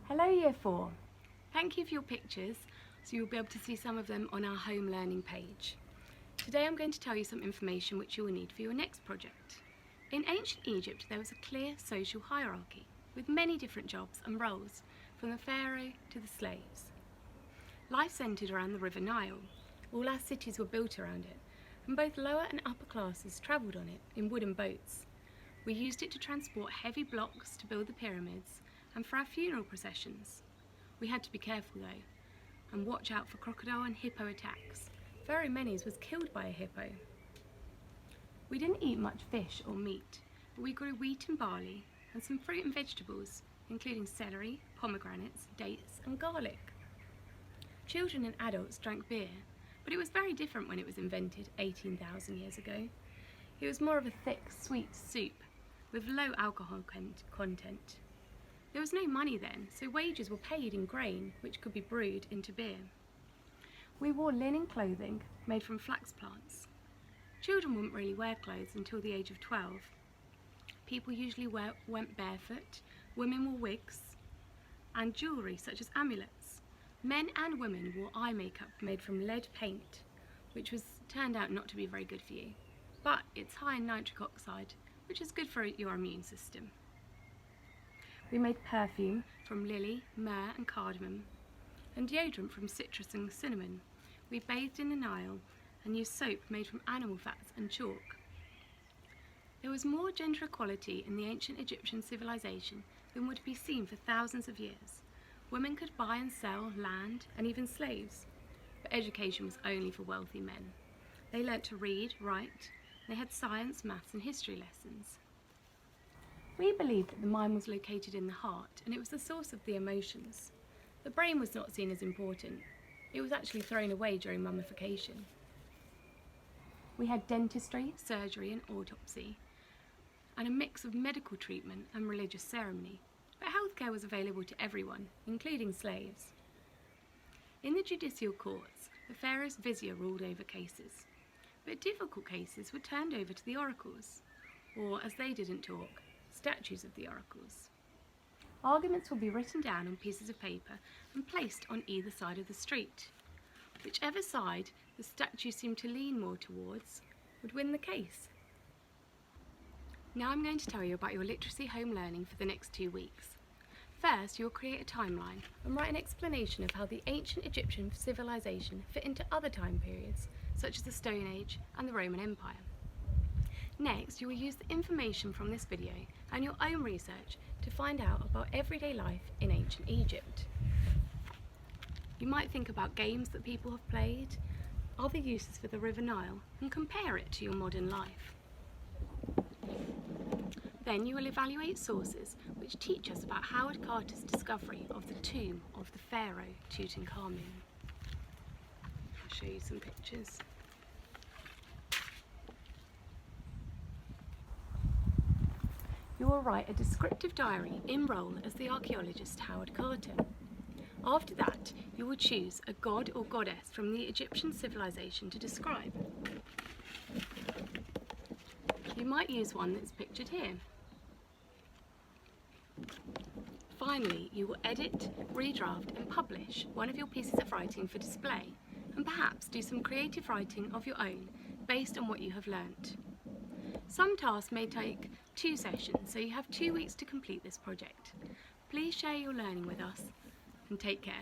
Hello Year 4. Thank you for your pictures, so you'll be able to see some of them on our home learning page. Today I'm going to tell you some information which you will need for your next project. In ancient Egypt there was a clear social hierarchy with many different jobs and roles, from the pharaoh to the slaves. Life centred around the River Nile. All our cities were built around it, and both lower and upper classes travelled on it in wooden boats. We used it to transport heavy blocks to build the pyramids and for our funeral processions. We had to be careful though, and watch out for crocodile and hippo attacks. Very was killed by a hippo. We didn't eat much fish or meat, but we grew wheat and barley and some fruit and vegetables, including celery, pomegranates, dates and garlic. Children and adults drank beer, but it was very different when it was invented 18,000 years ago. It was more of a thick, sweet soup with low alcohol content. There was no money then, so wages were paid in grain, which could be brewed into beer. We wore linen clothing made from flax plants. Children wouldn't really wear clothes until the age of 12. People usually went barefoot, women wore wigs, and jewellery such as amulets. Men and women wore eye makeup made from lead paint, which turned out not to be very good for you, but it's high in nitric oxide, which is good for your immune system. We made perfume from lily, myrrh and cardamom, and deodorant from citrus and cinnamon. We bathed in the Nile and used soap made from animal fats and chalk. There was more gender equality in the ancient Egyptian civilization than would be seen for thousands of years. Women could buy and sell land and even slaves, but education was only for wealthy men. They learnt to read, write, and they had science, maths and history lessons. We believed that the mind was located in the heart and it was the source of the emotions. The brain was not seen as important. It was actually thrown away during mummification. We had dentistry, surgery and autopsy, and a mix of medical treatment and religious ceremony. But healthcare was available to everyone, including slaves. In the judicial courts, the pharaoh's vizier ruled over cases, but difficult cases were turned over to the oracles, or as they didn't talk, statues of the oracles. Arguments would be written down on pieces of paper and placed on either side of the street. Whichever side the statue seemed to lean more towards would win the case. Now I'm going to tell you about your literacy home learning for the next 2 weeks. First, you'll create a timeline and write an explanation of how the ancient Egyptian civilization fit into other time periods, such as the Stone Age and the Roman Empire. Next, you will use the information from this video and your own research to find out about everyday life in ancient Egypt. You might think about games that people have played, other uses for the River Nile, and compare it to your modern life. Then you will evaluate sources which teach us about Howard Carter's discovery of the tomb of the pharaoh Tutankhamun. I'll show you some pictures. You will write a descriptive diary in role as the archaeologist Howard Carter. After that, you will choose a god or goddess from the Egyptian civilization to describe. You might use one that's pictured here. Finally, you will edit, redraft and publish one of your pieces of writing for display, and perhaps do some creative writing of your own based on what you have learnt. Some tasks may take 2 sessions, so you have 2 weeks to complete this project. Please share your learning with us and take care.